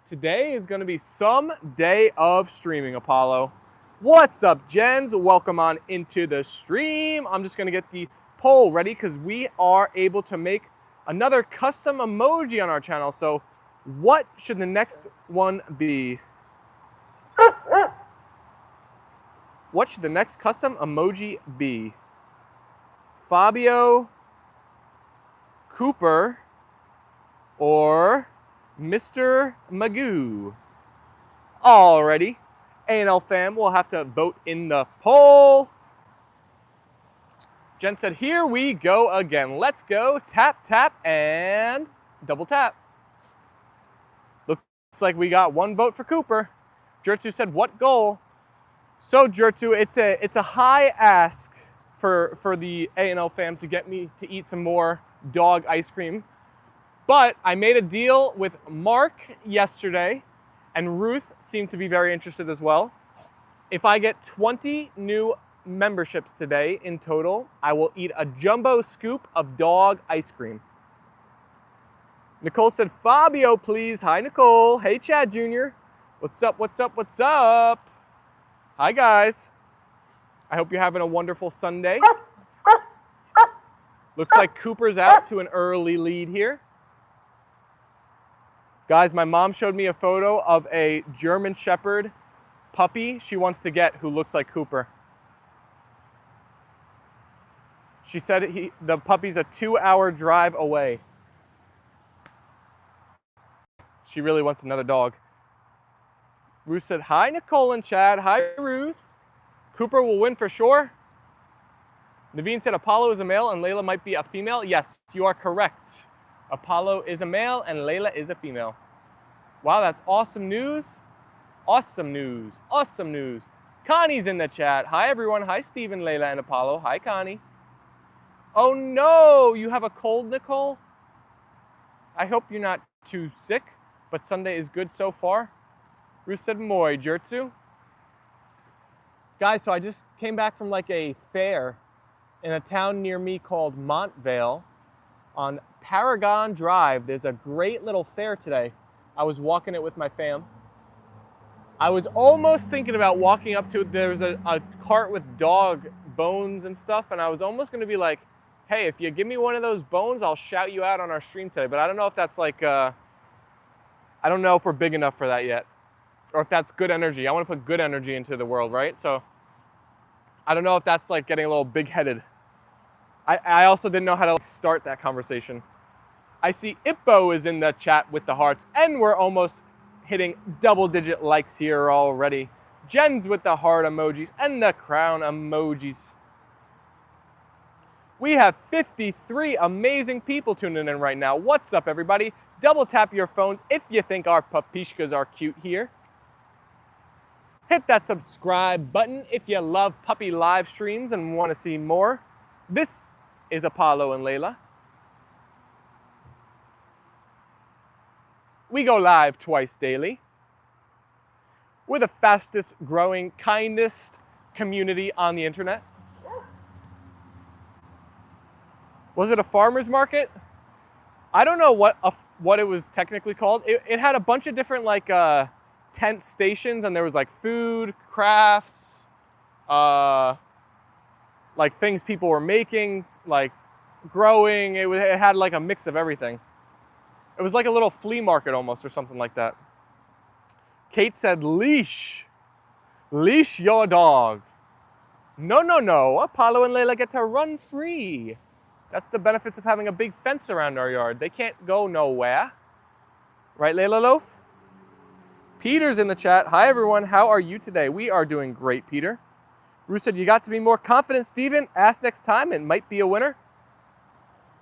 Today is going to be some day of streaming, Apollo. What's up, gens? Welcome on into the stream. I'm just going to get the poll ready because we are able to make another custom emoji on our channel. So what should the next one be? What should the next custom emoji be? Fabio, Cooper, or Mr. Magoo? Alrighty, A&L fam will have to vote in the poll. Jen said, here we go again. Let's go. Tap, tap, and double tap. Looks like we got one vote for Cooper. Jertsu said, what goal? So Jertsu, it's a high ask for the A&L fam to get me to eat some more dog ice cream. But I made a deal with Mark yesterday, and Ruth seemed to be very interested as well. If I get 20 new memberships today in total, I will eat a jumbo scoop of dog ice cream. Nicole said, Fabio, please. Hi, Nicole. Hey, Chad Jr. What's up, what's up, what's up? Hi, guys. I hope you're having a wonderful Sunday. Looks like Cooper's out to an early lead here. Guys, my mom showed me a photo of a German Shepherd puppy she wants to get who looks like Cooper. She said the puppy's a 2-hour drive away. She really wants another dog. Ruth said, hi, Nicole and Chad. Hi, Ruth. Cooper will win for sure. Naveen said Apollo is a male and Leyla might be a female. Yes, you are correct. Apollo is a male and Leyla is a female. Wow, that's awesome news. Awesome news. Awesome news. Connie's in the chat. Hi, everyone. Hi, Stephen, Leyla, and Apollo. Hi, Connie. Oh, no. You have a cold, Nicole? I hope you're not too sick, but Sunday is good so far. Ruth said, moi, Jertsu. Guys, so I just came back from like a fair in a town near me called Montvale. On Paragon Drive, there's a great little fair today. I was walking it with my fam. I was almost thinking about walking up to it. There was a cart with dog bones and stuff, and I was almost going to be like, hey, if you give me one of those bones, I'll shout you out on our stream today. But I don't know if that's like, I don't know if we're big enough for that yet, or if that's good energy. I want to put good energy into the world, right? So I don't know if that's like getting a little big-headed. I also didn't know how to start that conversation. I see Ippo is in the chat with the hearts, and we're almost hitting double-digit likes here already. Jen's with the heart emojis and the crown emojis. We have 53 amazing people tuning in right now. What's up, everybody? Double tap your phones if you think our puppishkas are cute here. Hit that subscribe button if you love puppy live streams and want to see more. This is Apollo and Leyla. We go live twice daily. We're the fastest growing, kindest community on the internet. Was it a farmer's market? I don't know what it was technically called. It had a bunch of different like tent stations, and there was like food, crafts, like things people were making, like growing. It had like a mix of everything. It was like a little flea market almost, or something like that. Kate said, leash. Leash your dog. No, no, no. Apollo and Leyla get to run free. That's the benefits of having a big fence around our yard. They can't go nowhere. Right, Leyla Loaf? Peter's in the chat. Hi, everyone. How are you today? We are doing great, Peter. Ruth said, you got to be more confident, Steven. Ask next time. It might be a winner.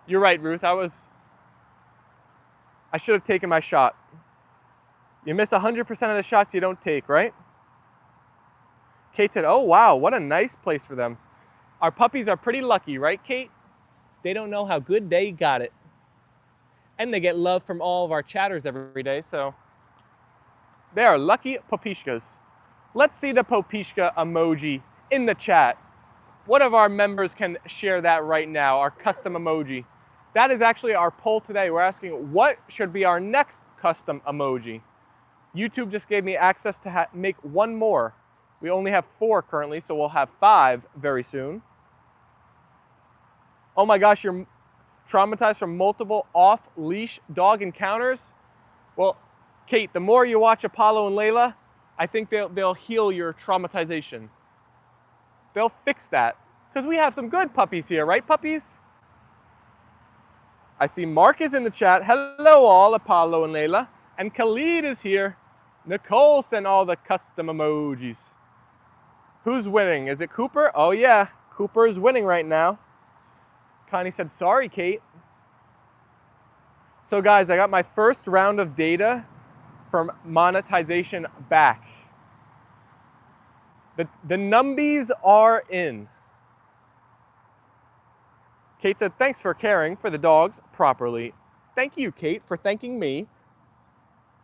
You're right, Ruth. I should have taken my shot. You miss 100% of the shots you don't take, right? Kate said, oh, wow, what a nice place for them. Our puppies are pretty lucky, right, Kate? They don't know how good they got it. And they get love from all of our chatters every day, so they are lucky puppishkas. Let's see the puppishka emoji in the chat. One of our members can share that right now, our custom emoji. That is actually our poll today. We're asking what should be our next custom emoji. YouTube just gave me access to make one more. We only have 4 currently, so we'll have 5 very soon. Oh my gosh, you're traumatized from multiple off-leash dog encounters? Well, Kate, the more you watch Apollo and Leyla, I think they'll heal your traumatization. They'll fix that. Because we have some good puppies here, right, puppies? I see Mark is in the chat. Hello all, Apollo and Leyla. And Khalid is here. Nicole sent all the custom emojis. Who's winning? Is it Cooper? Oh yeah, Cooper is winning right now. Connie said, sorry, Kate. So guys, I got my first round of data from Monetization back. The numbies are in. Kate said, thanks for caring for the dogs properly. Thank you, Kate, for thanking me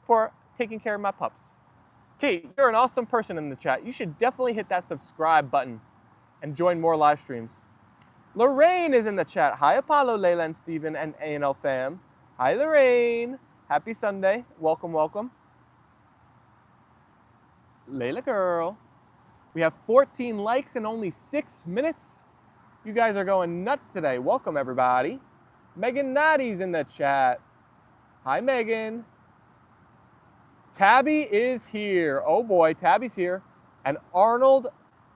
for taking care of my pups. Kate, you're an awesome person in the chat. You should definitely hit that subscribe button and join more live streams. Lorraine is in the chat. Hi, Apollo, Leyla, and Steven, and A&L fam. Hi, Lorraine. Happy Sunday. Welcome, welcome. Leyla girl. We have 14 likes in only 6 minutes. You guys are going nuts today. Welcome, everybody. Megan Noddy's in the chat. Hi, Megan. Tabby is here. Oh boy, Tabby's here. And Arnold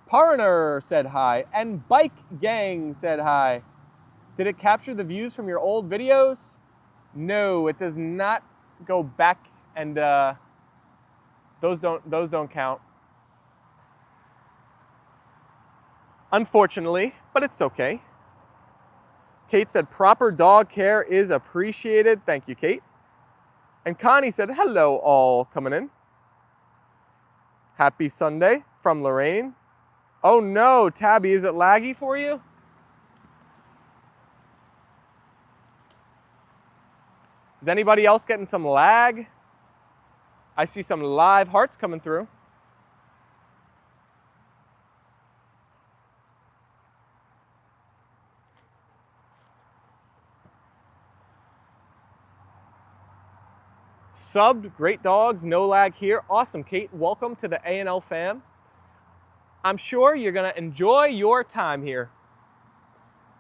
Parner said hi. And Bike Gang said hi. Did it capture the views from your old videos? No, it does not go back, and those don't count. Unfortunately, but it's okay. Kate said proper dog care is appreciated. Thank you, Kate. And Connie said, hello all coming in. Happy Sunday from Lorraine. Oh no, Tabby, is it laggy for you? Is anybody else getting some lag? I see some live hearts coming through. Subbed, great dogs, no lag here. Awesome, Kate. Welcome to the A&L fam. I'm sure you're gonna enjoy your time here.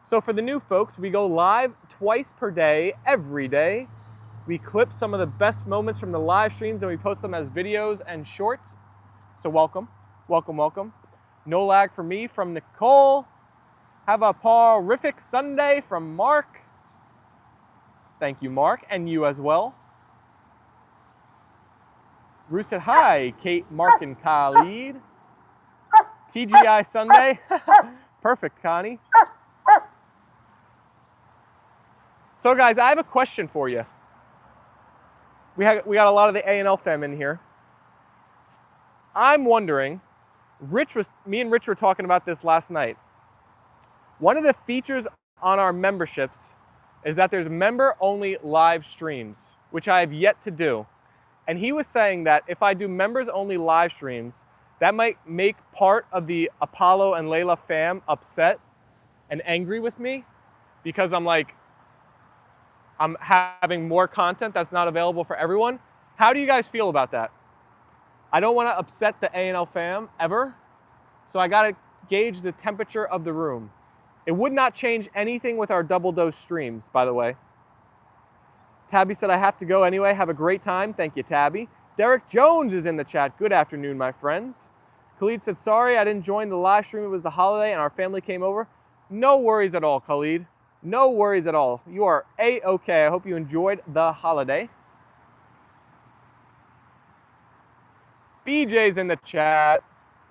So for the new folks, we go live twice per day, every day. We clip some of the best moments from the live streams and we post them as videos and shorts. So welcome, welcome, welcome. No lag for me from Nicole. Have a horrific Sunday from Mark. Thank you, Mark, and you as well. Ruth said, hi, Kate, Mark, and Khalid. TGI Sunday. Perfect, Connie. So guys, I have a question for you. We got a lot of the A&L fam in here. I'm wondering, me and Rich were talking about this last night. One of the features on our memberships is that there's member-only live streams, which I have yet to do. And he was saying that if I do members-only live streams, that might make part of the Apollo and Leyla fam upset and angry with me because I'm having more content that's not available for everyone. How do you guys feel about that? I don't want to upset the A&L fam ever, so I got to gauge the temperature of the room. It would not change anything with our double dose streams, by the way. Tabby said, I have to go anyway. Have a great time. Thank you, Tabby. Derek Jones is in the chat. Good afternoon, my friends. Khalid said, sorry, I didn't join the live stream. It was the holiday and our family came over. No worries at all, Khalid. No worries at all. You are A-okay. I hope you enjoyed the holiday. BJ's in the chat.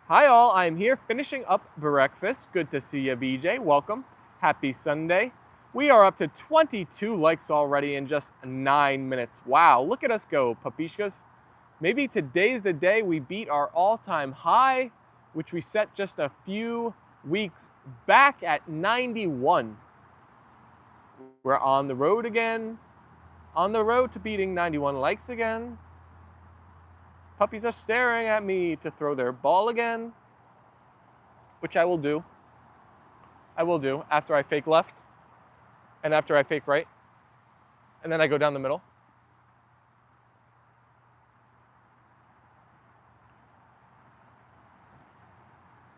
Hi all, I am here finishing up breakfast. Good to see you, BJ. Welcome. Happy Sunday. We are up to 22 likes already in just 9 minutes. Wow, look at us go, Papishkas. Maybe today's the day we beat our all-time high, which we set just a few weeks back at 91. We're on the road again. On the road to beating 91 likes again. Puppies are staring at me to throw their ball again, which I will do. I will do after I fake left. And after I fake right, and then I go down the middle.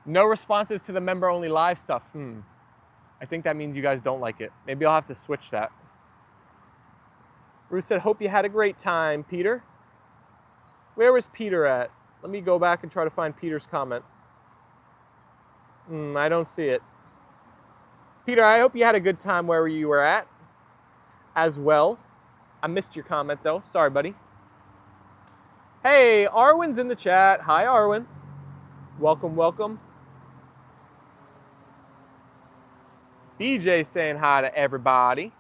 No responses to the member-only live stuff. I think that means you guys don't like it. Maybe I'll have to switch that. Ruth said, hope you had a great time, Peter. Where was Peter at? Let me go back and try to find Peter's comment. I don't see it. Peter, I hope you had a good time wherever you were at as well. I missed your comment though. Sorry, buddy. Hey, Arwen's in the chat. Hi, Arwen. Welcome, welcome. BJ saying hi to everybody.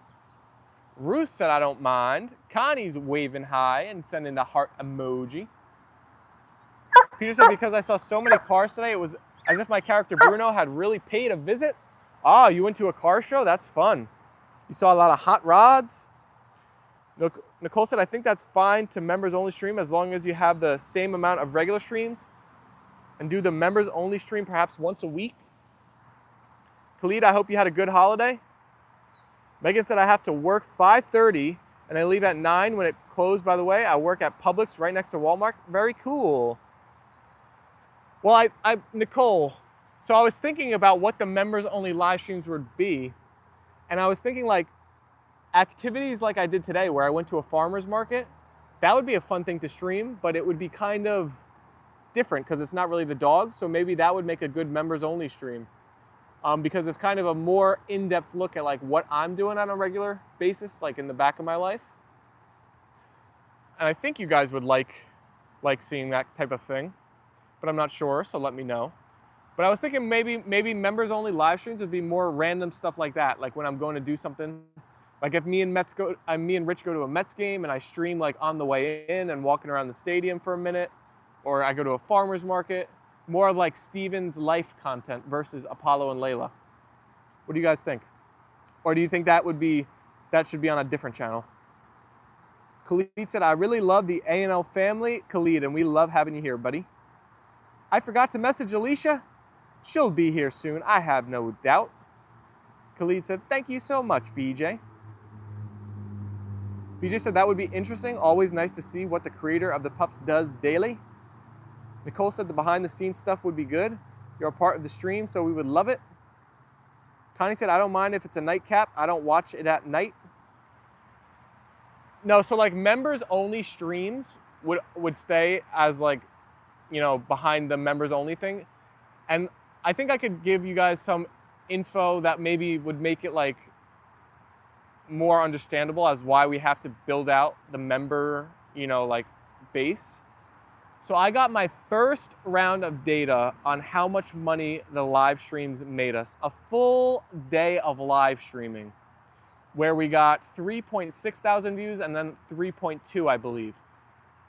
Ruth said, I don't mind. Connie's waving hi and sending the heart emoji. Peter said, because I saw so many cars today, it was as if my character Bruno had really paid a visit. Oh, you went to a car show? That's fun. You saw a lot of hot rods. Nicole said, I think that's fine to members only stream as long as you have the same amount of regular streams and do the members only stream perhaps once a week. Khalid, I hope you had a good holiday. Megan said, I have to work 5:30 and I leave at 9 when it closed, by the way. I work at Publix right next to Walmart. Very cool. Well, Nicole, so I was thinking about what the members only live streams would be. And I was thinking like activities like I did today where I went to a farmer's market. That would be a fun thing to stream, but it would be kind of different because it's not really the dogs. So maybe that would make a good members only stream. Because it's kind of a more in-depth look at like what I'm doing on a regular basis, like in the back of my life. And I think you guys would like seeing that type of thing, but I'm not sure, so let me know. But I was thinking maybe members only live streams would be more random stuff like that, like when I'm going to do something. Like if me and Rich go to a Mets game and I stream like on the way in and walking around the stadium for a minute, or I go to a farmer's market. More like Steven's life content versus Apollo and Leyla. What do you guys think? Or do you think that should be on a different channel? Khalid said, I really love the A&L family, Khalid, and we love having you here, buddy. I forgot to message Alicia. She'll be here soon, I have no doubt. Khalid said, thank you so much, BJ. BJ said, that would be interesting. Always nice to see what the creator of the pups does daily. Nicole said the behind the scenes stuff would be good. You're a part of the stream, so we would love it. Connie said, I don't mind if it's a nightcap. I don't watch it at night. No, so like members only streams would stay as like, you know, behind the members only thing. And I think I could give you guys some info that maybe would make it like more understandable as why we have to build out the member, you know, like base. So I got my first round of data on how much money the live streams made us. A full day of live streaming where we got 3.6 thousand views and then 3.2, I believe.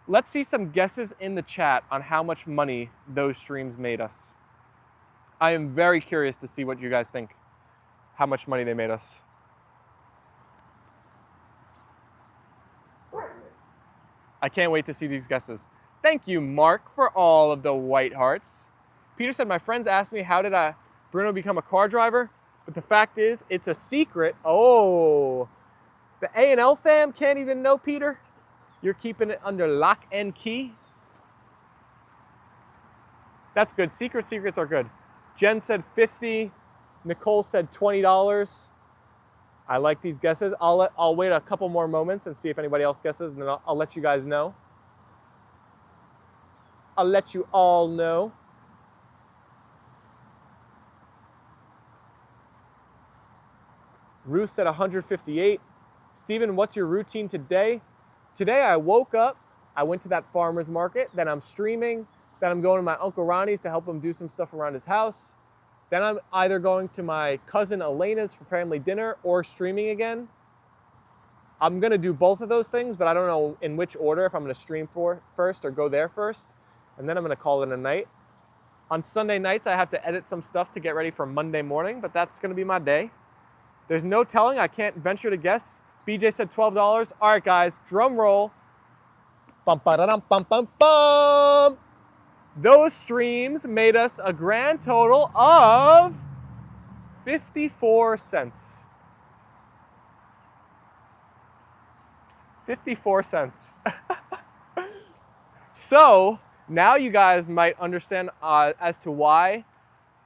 Let's see some guesses in the chat on how much money those streams made us. I am very curious to see what you guys think, how much money they made us. I can't wait to see these guesses. Thank you, Mark, for all of the white hearts. Peter said, my friends asked me, how did Bruno become a car driver? But the fact is, it's a secret. Oh, the A&L fam can't even know, Peter? You're keeping it under lock and key? That's good. Secrets are good. Jen said 50. Nicole said $20. I like these guesses. I'll wait a couple more moments and see if anybody else guesses, and then I'll let you guys know. I'll let you all know. Ruth said 158. Steven, what's your routine today? Today I woke up, I went to that farmer's market, then I'm streaming, then I'm going to my Uncle Ronnie's to help him do some stuff around his house. Then I'm either going to my cousin Elena's for family dinner or streaming again. I'm gonna do both of those things, but I don't know in which order, if I'm gonna stream first or go there first. And then I'm gonna call it a night. On Sunday nights, I have to edit some stuff to get ready for Monday morning, but that's gonna be my day. There's no telling, I can't venture to guess. BJ said $12. All right, guys, drum roll. Bum, ba-da-dum, bum, bum, bum. Those streams made us a grand total of 54 cents. 54 cents. So now you guys might understand as to why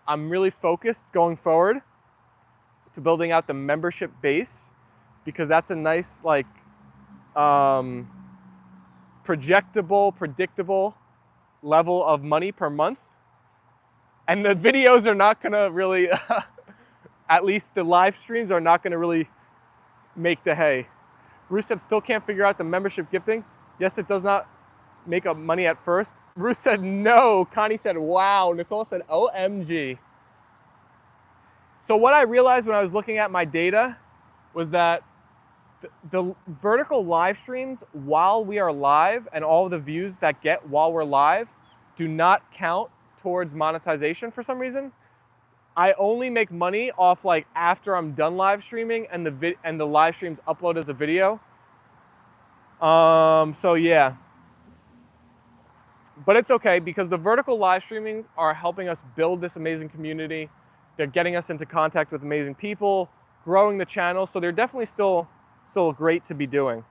I'm really focused going forward to building out the membership base, because that's a nice, like, projectable, predictable level of money per month. And the videos are not gonna really, at least the live streams are not gonna really make the hay. Ruth said, still can't figure out the membership gifting. Yes, it does not make up money at first. Ruth said, no. Connie said, wow. Nicole said, OMG. So what I realized when I was looking at my data was that the vertical live streams while we are live and all of the views that get while we're live do not count towards monetization for some reason. I only make money off like after I'm done live streaming and the live streams upload as a video. So yeah. But it's okay, because the vertical live streamings are helping us build this amazing community. They're getting us into contact with amazing people, growing the channel. So they're definitely still great to be doing.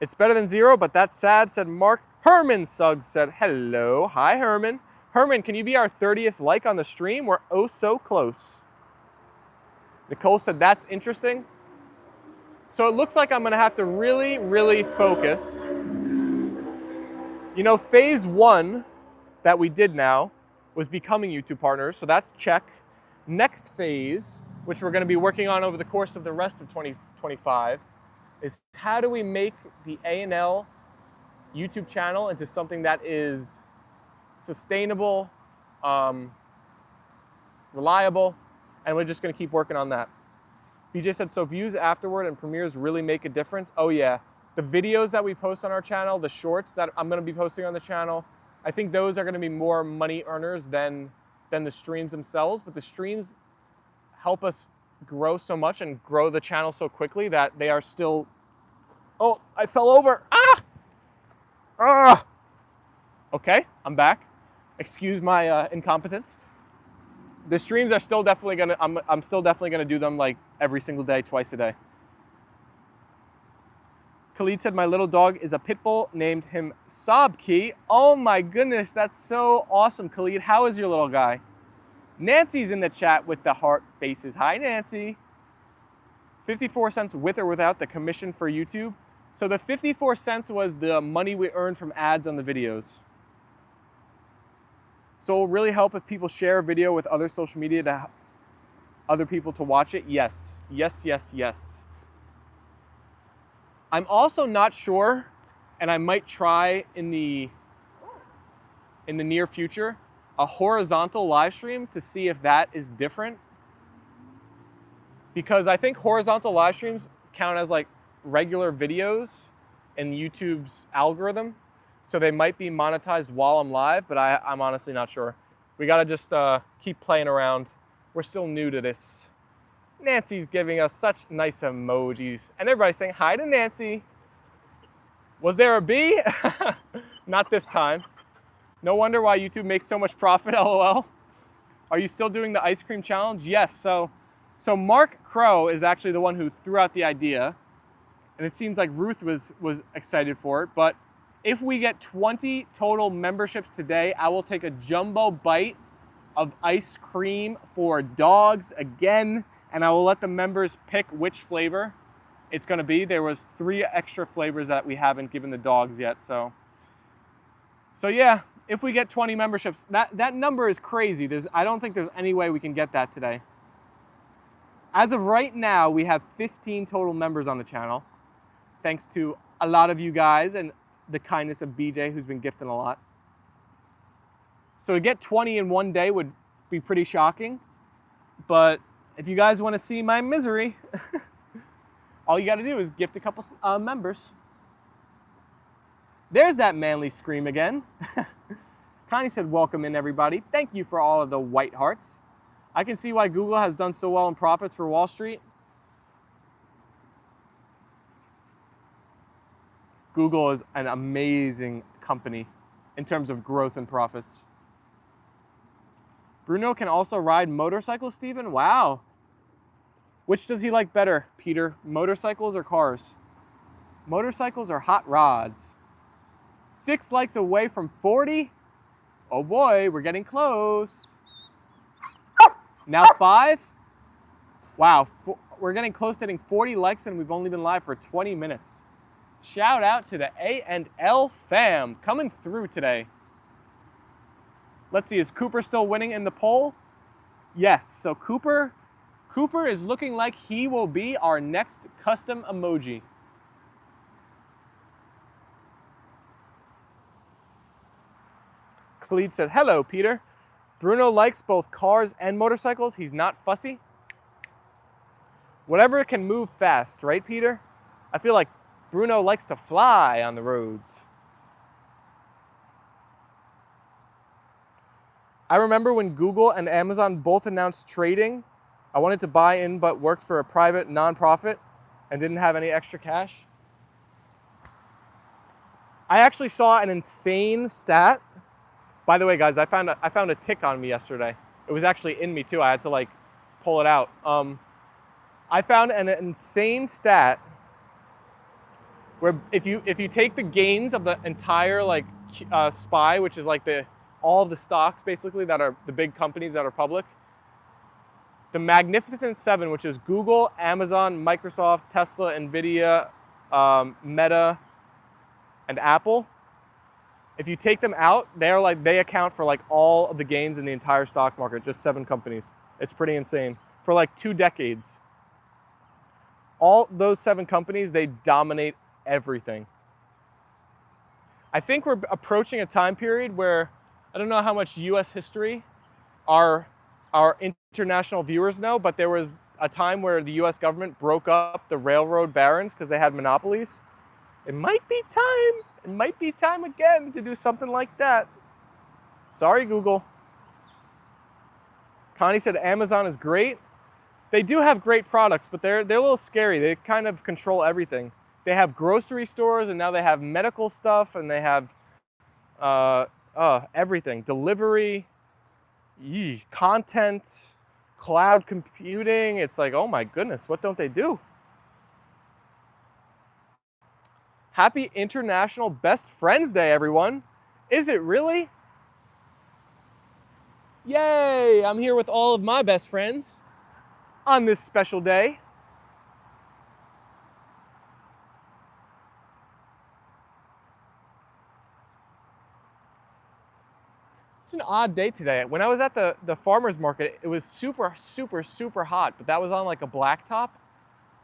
It's better than zero, but that's sad, said Mark. Herman Suggs said, hello. Hi, Herman. Herman, can you be our 30th like on the stream? We're oh so close. Nicole said, that's interesting. So it looks like I'm gonna have to really, really focus. You know, phase 1 that we did now was becoming YouTube partners, so that's check. Next phase, which we're gonna be working on over the course of the rest of 2025, is how do we make the A&L YouTube channel into something that is sustainable, reliable, and we're just gonna keep working on that. BJ said, so views afterward and premieres really make a difference? Oh yeah, the videos that we post on our channel, the shorts that I'm gonna be posting on the channel, I think those are gonna be more money earners than the streams themselves, but the streams help us grow so much and grow the channel so quickly that they are still, oh, I fell over, ah! Ah! Okay, I'm back. Excuse my incompetence. The streams are still definitely gonna, I'm still definitely gonna do them like every single day, twice a day. Khalid said, my little dog is a pit bull, named him Sobki. Oh my goodness, that's so awesome, Khalid. How is your little guy? Nancy's in the chat with the heart faces. Hi, Nancy. 54 cents with or without the commission for YouTube. So the 54 cents was the money we earned from ads on the videos. So it will really help if people share a video with other social media to other people to watch it. Yes, yes, yes, yes. I'm also not sure, and I might try in the near future, a horizontal live stream to see if that is different. Because I think horizontal live streams count as like regular videos in YouTube's algorithm. So they might be monetized while I'm live, but I'm honestly not sure. We gotta just keep playing around. We're still new to this. Nancy's giving us such nice emojis. And everybody's saying hi to Nancy. Was there a bee? Not this time. No wonder why YouTube makes so much profit, LOL. Are you still doing the ice cream challenge? Yes, so Mark Crow is actually the one who threw out the idea. And it seems like Ruth was excited for it, but if we get 20 total memberships today, I will take a jumbo bite of ice cream for dogs again, and I will let the members pick which flavor it's gonna be. There was 3 extra flavors that we haven't given the dogs yet, so yeah, if we get 20 memberships, that number is crazy. I don't think there's any way we can get that today. As of right now, we have 15 total members on the channel, thanks to a lot of you guys and the kindness of BJ, who's been gifting a lot. So to get 20 in one day would be pretty shocking. But if you guys want to see my misery, all you got to do is gift a couple members. There's that manly scream again. Connie said, welcome in, everybody. Thank you for all of the white hearts. I can see why Google has done so well in profits for Wall Street. Google is an amazing company in terms of growth and profits. Bruno can also ride motorcycles, Steven? Wow. Which does he like better, Peter? Motorcycles or cars? Motorcycles or hot rods? 6 likes away from 40? Oh boy, we're getting close. Now 5. Wow, we're getting close to hitting 40 likes and we've only been live for 20 minutes. Shout out to the A&L fam coming through today. Let's see, is Cooper still winning in the poll? Yes, so Cooper is looking like he will be our next custom emoji. Khalid said, hello, Peter. Bruno likes both cars and motorcycles. He's not fussy. Whatever can move fast, right, Peter? I feel like Bruno likes to fly on the roads. I remember when Google and Amazon both announced trading. I wanted to buy in, but worked for a private nonprofit and didn't have any extra cash. I actually saw an insane stat. By the way, guys, I found a tick on me yesterday. It was actually in me too. I had to like pull it out. I found an insane stat where if you take the gains of the entire like SPY, which is like all of the stocks basically that are the big companies that are public, the Magnificent Seven, which is Google, Amazon, Microsoft, Tesla, Nvidia, Meta, and Apple. If you take them out, they account for like all of the gains in the entire stock market, just 7 companies. It's pretty insane. For like 2 decades. All those 7 companies, they dominate everything. I think we're approaching a time period where, I don't know how much US history our international viewers know, but there was a time where the US government broke up the railroad barons because they had monopolies. It might be time again to do something like that. Sorry, Google. Connie said Amazon is great. They do have great products, but they're a little scary. They kind of control everything. They have grocery stores, and now they have medical stuff, and they have everything. Delivery, content, cloud computing. It's like, oh my goodness, what don't they do? Happy International Best Friends Day, everyone. Is it really? Yay, I'm here with all of my best friends on this special day. It's an odd day today. When I was at the farmer's market, it was super, super, super hot, but that was on like a blacktop.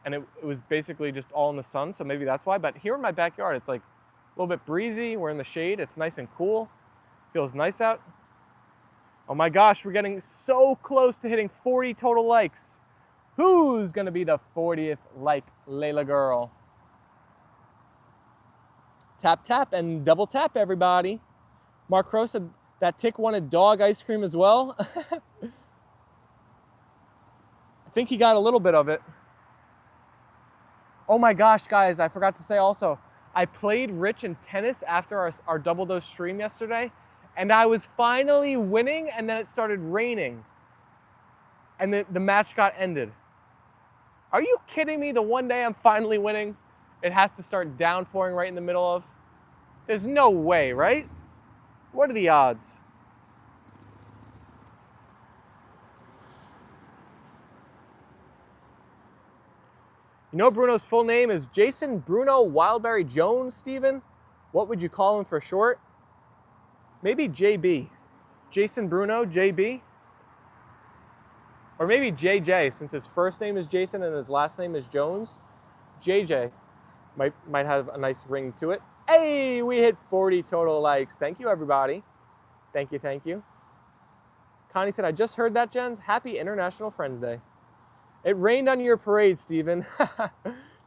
And it was basically just all in the sun, so maybe that's why. But here in my backyard, it's like a little bit breezy. We're in the shade. It's nice and cool. Feels nice out. Oh my gosh, we're getting so close to hitting 40 total likes. Who's gonna be the 40th like Leyla girl? Tap, tap, and double tap, everybody. Mark Crow said that tick wanted dog ice cream as well. I think he got a little bit of it. Oh my gosh, guys, I forgot to say also, I played Rich in tennis after our double dose stream yesterday, and I was finally winning, and then it started raining, and the match got ended. Are you kidding me? The one day I'm finally winning, it has to start downpouring right in the middle of? There's no way, right? What are the odds? You know Bruno's full name is Jason Bruno Wildberry Jones, Steven? What would you call him for short? Maybe JB. Jason Bruno, JB? Or maybe JJ, since his first name is Jason and his last name is Jones. JJ might have a nice ring to it. Hey, we hit 40 total likes. Thank you, everybody. Thank you, thank you. Connie said, I just heard that, Jens. Happy International Friends Day. It rained on your parade, Steven.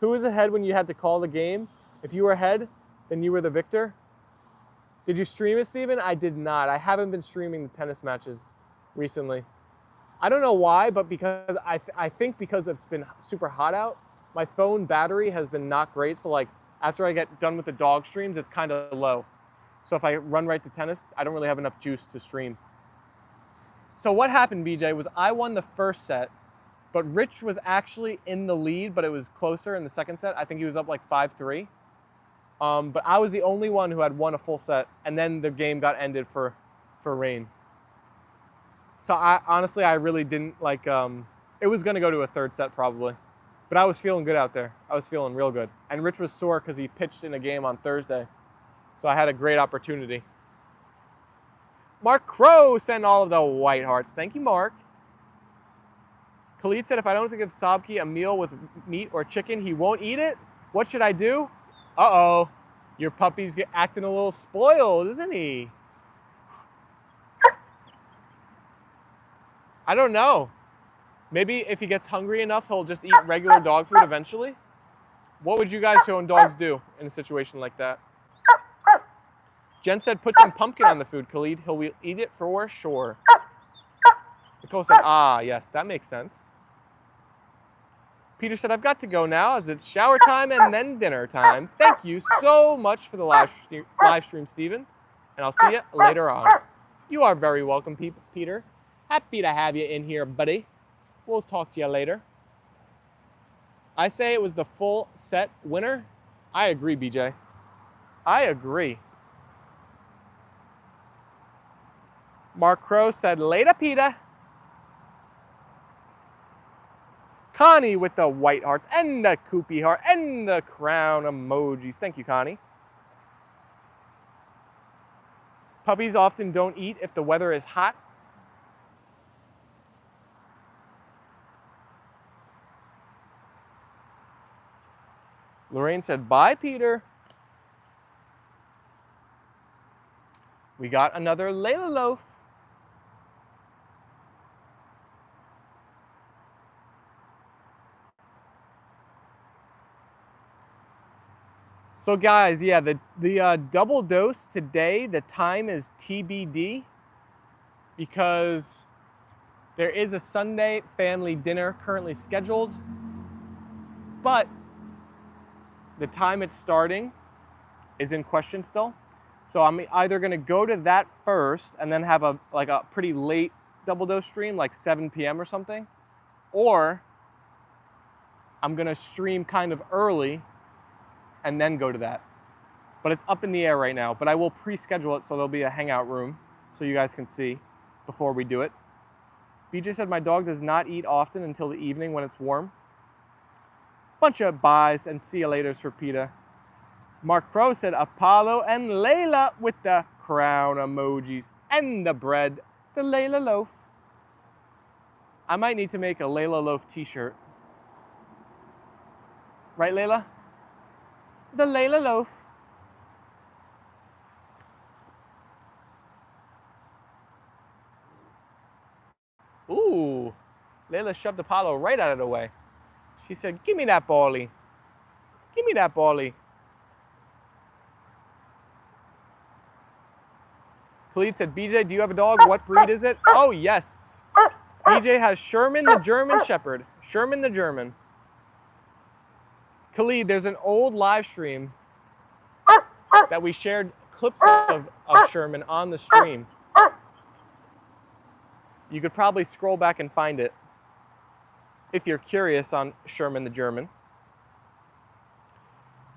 Who was ahead when you had to call the game? If you were ahead, then you were the victor. Did you stream it, Steven? I did not. I haven't been streaming the tennis matches recently. I don't know why, but because I think because it's been super hot out, my phone battery has been not great. So like after I get done with the dog streams, it's kind of low. So if I run right to tennis, I don't really have enough juice to stream. So what happened, BJ, was I won the first set, but Rich was actually in the lead, but it was closer in the second set. I think he was up like 5-3. But I was the only one who had won a full set, and then the game got ended for rain. So honestly, I really didn't like, it was gonna go to a third set probably, but I was feeling good out there. I was feeling real good. And Rich was sore because he pitched in a game on Thursday. So I had a great opportunity. Mark Crow sent all of the white hearts. Thank you, Mark. Khalid said, if I don't give Sabki a meal with meat or chicken, he won't eat it. What should I do? Uh-oh. Your puppy's acting a little spoiled, isn't he? I don't know. Maybe if he gets hungry enough, he'll just eat regular dog food eventually. What would you guys who own dogs do in a situation like that? Jen said, put some pumpkin on the food, Khalid. He'll eat it for sure. Nicole said, ah, yes, that makes sense. Peter said, I've got to go now as it's shower time and then dinner time. Thank you so much for the live stream, Stephen. And I'll see you later on. You are very welcome, Peter. Happy to have you in here, buddy. We'll talk to you later. I say it was the full set winner. I agree, BJ. I agree. Mark Crow said, later, Peter. Connie with the white hearts and the Koopy heart and the crown emojis. Thank you, Connie. Puppies often don't eat if the weather is hot. Lorraine said, bye, Peter. We got another Leyla loaf. So guys, yeah, the double dose today, the time is TBD because there is a Sunday family dinner currently scheduled, but the time it's starting is in question still. So I'm either gonna go to that first and then have a pretty late double dose stream, like 7 p.m. or something, or I'm gonna stream kind of early and then go to that. But it's up in the air right now, but I will pre-schedule it so there'll be a hangout room so you guys can see before we do it. BJ said my dog does not eat often until the evening when it's warm. Bunch of buys and see you laters for PETA. Mark Crow said Apollo and Leyla with the crown emojis and the bread, the Leyla loaf. I might need to make a Leyla loaf t-shirt. Right, Leyla? The Leyla loaf. Ooh, Leyla shoved Apollo right out of the way. She said, give me that ballie. Give me that ballie. Khalid said, BJ, do you have a dog? What breed is it? Oh, yes. BJ has Sherman the German Shepherd. Sherman the German. Khalid, there's an old live stream that we shared clips of Sherman on the stream. You could probably scroll back and find it if you're curious on Sherman the German.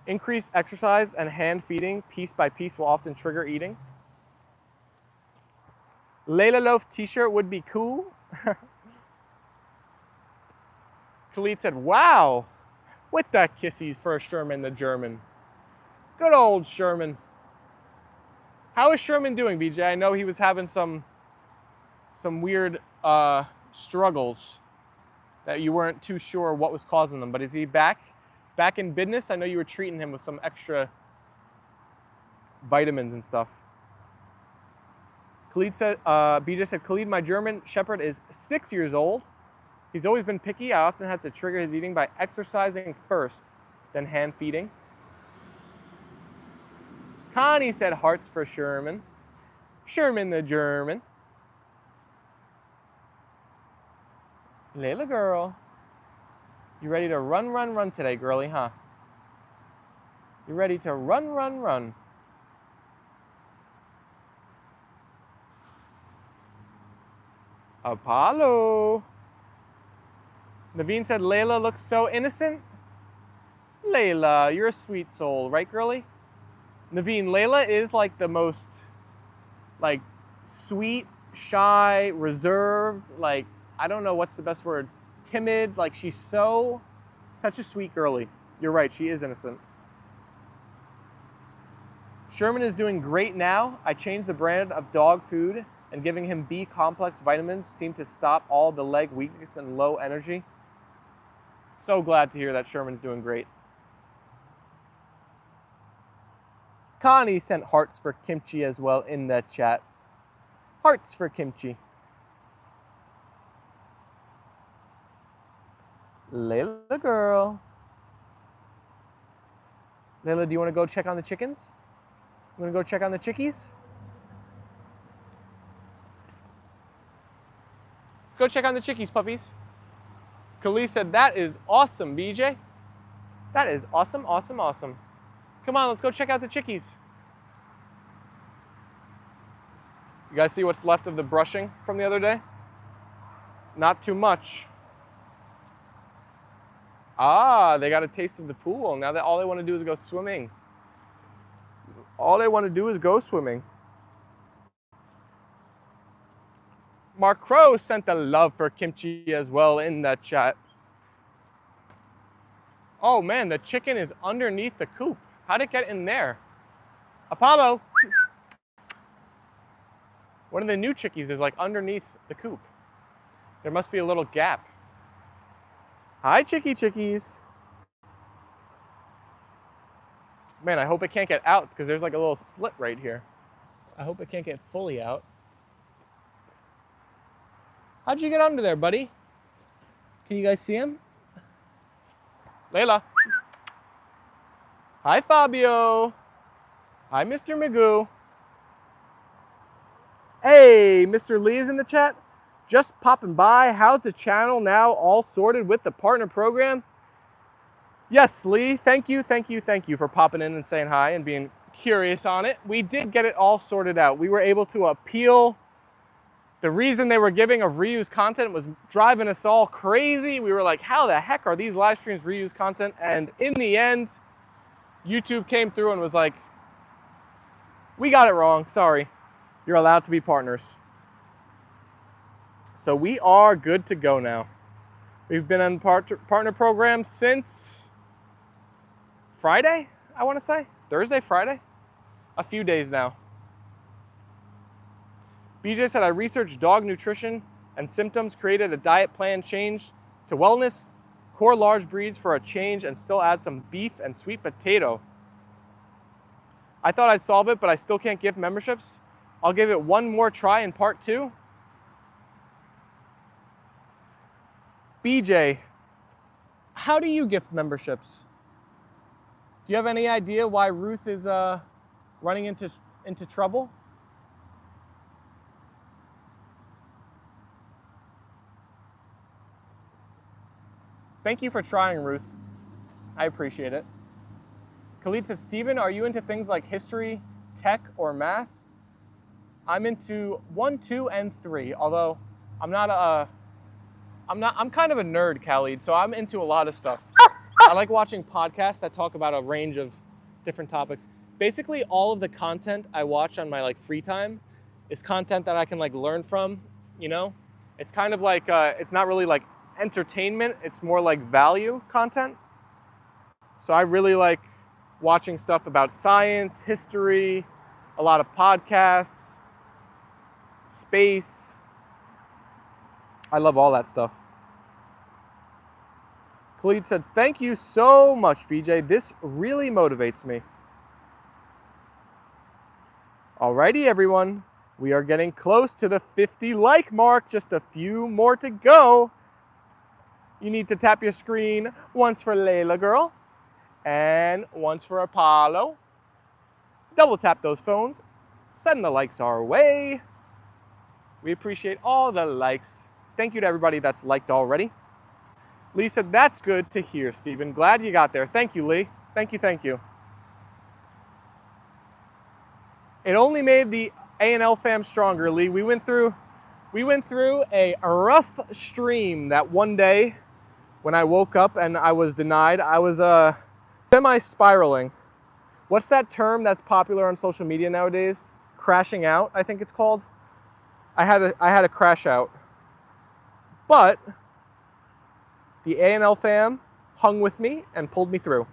Increased exercise and hand feeding piece by piece will often trigger eating. Leyla Loaf t-shirt would be cool. Khalid said, wow, with the kissies for Sherman the German. Good old Sherman. How is Sherman doing, BJ? I know he was having some weird struggles that you weren't too sure what was causing them, but is he back in business? I know you were treating him with some extra vitamins and stuff. Khalid said, BJ said, Khalid, my German Shepherd is 6 years old. He's always been picky. I often have to trigger his eating by exercising first, then hand feeding. Connie said hearts for Sherman. Sherman the German. Leyla girl. You ready to run, run, run today, girlie, huh? You ready to run, run, run? Apollo. Naveen said, Leyla looks so innocent. Leyla, you're a sweet soul, right, girlie? Naveen, Leyla is like the most, like, sweet, shy, reserved, like, I don't know what's the best word, timid. Like, she's such a sweet girly. You're right, she is innocent. Sherman is doing great now. I changed the brand of dog food, and giving him B complex vitamins seemed to stop all the leg weakness and low energy. So glad to hear that Sherman's doing great. Connie sent hearts for kimchi as well in the chat. Hearts for kimchi. Leyla girl. Leyla, do you want to go check on the chickens? You want to go check on the chickies? Let's go check on the chickies, puppies. Khalil said, that is awesome, BJ. That is awesome, awesome, awesome. Come on, let's go check out the chickies. You guys see what's left of the brushing from the other day? Not too much. Ah, they got a taste of the pool. Now that all they want to do is go swimming. All they want to do is go swimming. Mark Crow sent the love for kimchi as well in that chat. Oh man, the chicken is underneath the coop. How'd it get in there? Apollo! One of the new chickies is like underneath the coop. There must be a little gap. Hi, chickies. Man, I hope it can't get out because there's like a little slit right here. I hope it can't get fully out. How'd you get under there, buddy? Can you guys see him? Leyla. Hi, Fabio. Hi, Mr. Magoo. Hey, Mr. Lee is in the chat. Just popping by. How's the channel now all sorted with the partner program? Yes, Lee. Thank you for popping in and saying hi and being curious on it. We did get it all sorted out. We were able to appeal. The reason they were giving of reused content was driving us all crazy. We were like, how the heck are these live streams reused content? And in the end, YouTube came through and was like, we got it wrong. Sorry. You're allowed to be partners. So we are good to go now. We've been on partner program since Friday, I want to say. Thursday, Friday? A few days now. BJ said, I researched dog nutrition and symptoms, created a diet plan change to wellness, core large breeds for a change, and still add some beef and sweet potato. I thought I'd solve it, but I still can't give memberships. I'll give it one more try in part 2. BJ, how do you gift memberships? Do you have any idea why Ruth is running into trouble? Thank you for trying, Ruth. I appreciate it. Khalid said, Steven, are you into things like history, tech, or math? I'm into 1, 2, and 3, although I'm kind of a nerd, Khalid, so I'm into a lot of stuff. I like watching podcasts that talk about a range of different topics. Basically, all of the content I watch on my free time is content that I can learn from, you know? It's kind of like, it's not really like entertainment, it's more like value content. So I really like watching stuff about science, history, a lot of podcasts, space. I love all that stuff. Khalid said, thank you so much, BJ. This really motivates me. Alrighty, everyone. We are getting close to the 50 like mark. Just a few more to go. You need to tap your screen once for Leyla girl and once for Apollo. Double tap those phones. Send the likes our way. We appreciate all the likes. Thank you to everybody that's liked already. Lee said, that's good to hear, Steven. Glad you got there. Thank you, Lee. Thank you. It only made the A&L fam stronger, Lee. We went through a rough stream that one day when I woke up and I was denied. I was semi-spiraling. What's that term that's popular on social media nowadays? Crashing out, I think it's called. I had a crash out. But the A&L fam hung with me and pulled me through.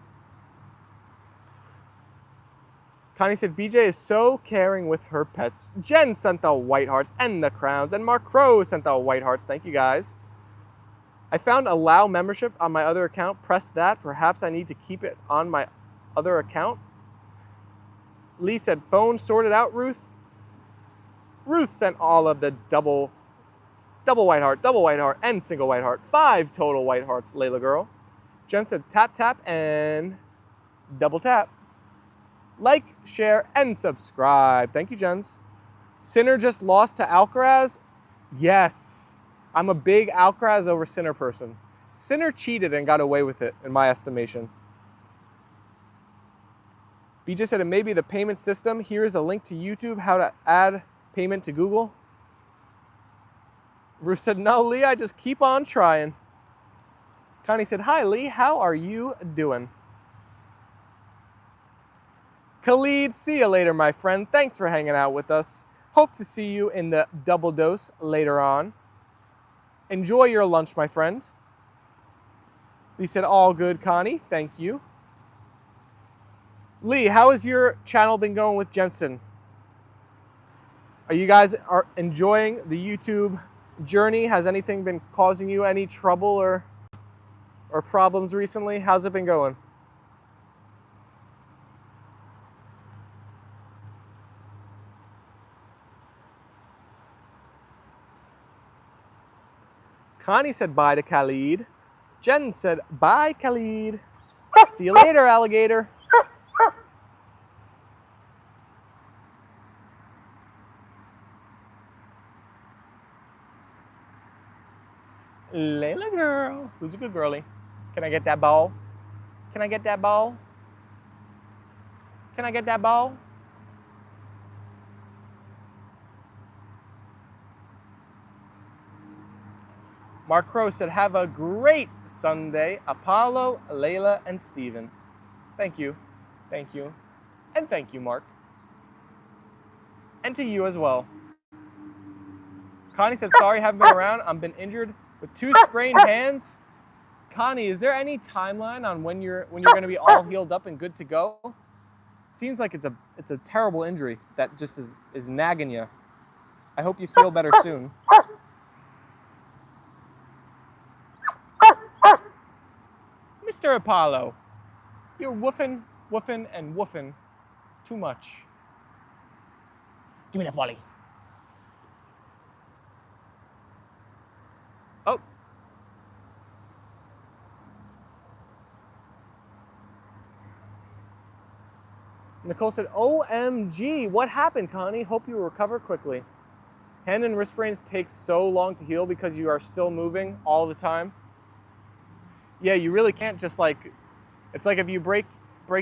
Connie said, BJ is so caring with her pets. Jen sent the white hearts and the crowns, and Mark Crow sent the white hearts. Thank you, guys. I found allow membership on my other account. Press that. Perhaps I need to keep it on my other account. Lee said, phone sorted out, Ruth. Ruth sent all of the double white heart, and single white heart. 5 total white hearts, Layla girl. Jen said, tap, tap, and double tap. Like, share, and subscribe. Thank you, Jens. Sinner just lost to Alcaraz? Yes. I'm a big Alcaraz over Sinner person. Sinner cheated and got away with it, in my estimation. BJ said it may be the payment system. Here is a link to YouTube, how to add payment to Google. Ruth said, no, Lee, I just keep on trying. Connie said, hi, Lee, how are you doing? Khalid, see you later, my friend. Thanks for hanging out with us. Hope to see you in the double dose later on. Enjoy your lunch, my friend. Lee said, all good, Connie. Thank you. Lee, how has your channel been going with Jensen? Are you guys enjoying the YouTube journey? Has anything been causing you any trouble or problems recently? How's it been going? Connie said bye to Khalid. Jen said bye, Khalid. See you later, alligator. Layla girl. Who's a good girlie? Can I get that ball? Can I get that ball? Can I get that ball? Mark Crow said, have a great Sunday, Apollo, Leyla, and Steven. Thank you. Thank you. And thank you, Mark. And to you as well. Connie said, sorry, haven't been around. I've been injured with 2 sprained hands. Connie, is there any timeline on when you're going to be all healed up and good to go? It seems like it's a terrible injury that just is nagging you. I hope you feel better soon. Mr. Apollo, you're woofing, and woofing too much. Give me that Polly. Oh. Nicole said, OMG, what happened, Connie? Hope you recover quickly. Hand and wrist sprains take so long to heal because you are still moving all the time. Yeah, you really can't just it's like if you break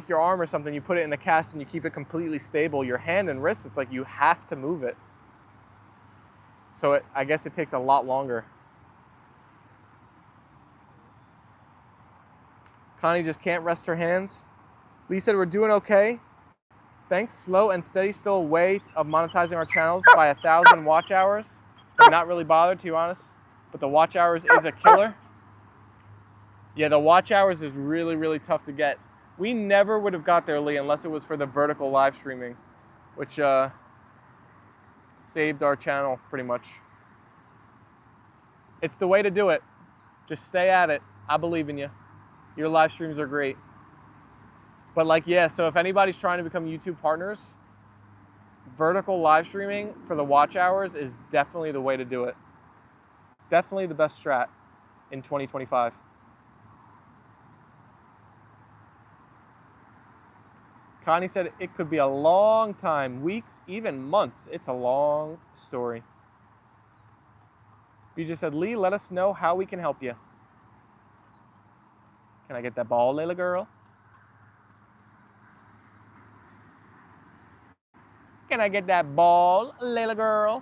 your arm or something, you put it in a cast and you keep it completely stable. Your hand and wrist, it's like you have to move it. So I guess it takes a lot longer. Connie just can't rest her hands. Lee said, we're doing okay. Thanks, slow and steady, still a way of monetizing our channels by 1,000 watch hours. I'm not really bothered, to be honest, but the watch hours is a killer. Yeah, the watch hours is really, really tough to get. We never would have got there, Lee, unless it was for the vertical live streaming, which saved our channel pretty much. It's the way to do it. Just stay at it. I believe in you. Your live streams are great. But yeah, so if anybody's trying to become YouTube partners, vertical live streaming for the watch hours is definitely the way to do it. Definitely the best strat in 2025. Connie said it could be a long time, weeks, even months. It's a long story. BJ said, Lee, let us know how we can help you. Can I get that ball, Layla girl? Can I get that ball, Layla girl?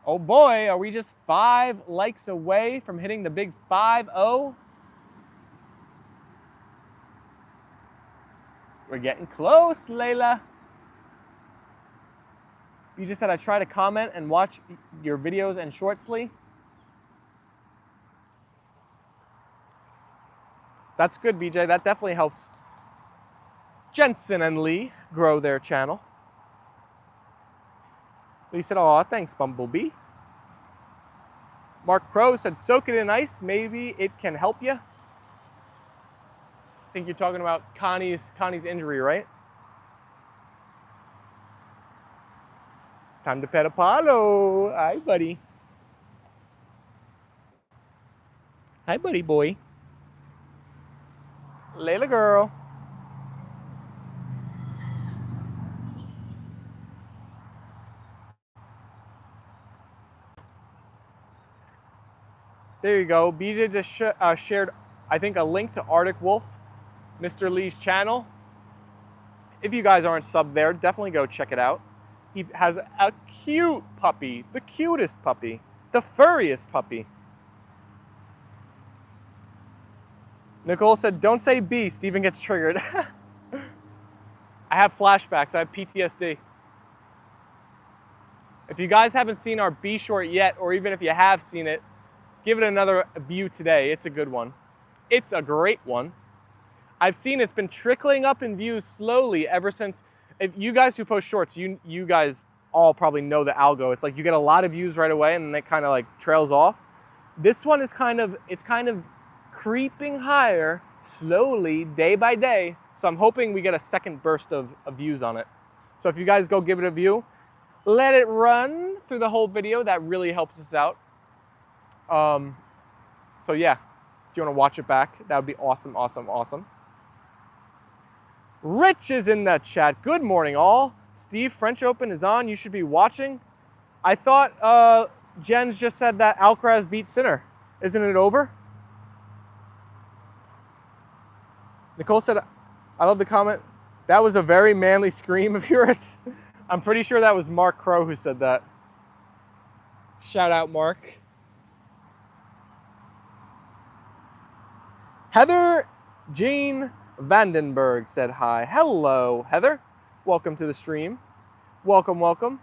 Oh boy, are we just 5 likes away from hitting the big 5-0? We're getting close, Layla. You just said I try to comment and watch your videos and shorts, Lee. That's good, BJ. That definitely helps Jensen and Lee grow their channel. Lee said, "Aw, thanks, Bumblebee." Mark Crow said, "Soak it in ice. Maybe it can help you." I think you're talking about Connie's injury, right? Time to pet Apollo. Hi, buddy. Hi, buddy boy. Leyla girl. There you go. BJ just shared, I think, a link to Arctic Wolf, Mr. Lee's channel. If you guys aren't subbed there, definitely go check it out. He has a cute puppy, the cutest puppy, the furriest puppy. Nicole said, "Don't say B, Steven gets triggered." I have flashbacks, I have PTSD. If you guys haven't seen our B short yet, or even if you have seen it, give it another view today. It's a good one. It's a great one. I've seen it's been trickling up in views slowly ever since. If you guys who post shorts, you guys all probably know the algo. It's like you get a lot of views right away and then it kind of like trails off. This one is kind of creeping higher slowly day by day. So I'm hoping we get a second burst of views on it. So if you guys go give it a view, let it run through the whole video. That really helps us out. So yeah, if you want to watch it back, that would be awesome, awesome, awesome. Rich is in the chat. Good morning, all. Steve, French Open is on. You should be watching. I thought Jens just said that Alcaraz beat Sinner. Isn't it over? Nicole said, "I love the comment. That was a very manly scream of yours." I'm pretty sure that was Mark Crow who said that. Shout out, Mark. Heather Jane Vandenberg said hi. Hello, Heather. Welcome to the stream. Welcome, welcome.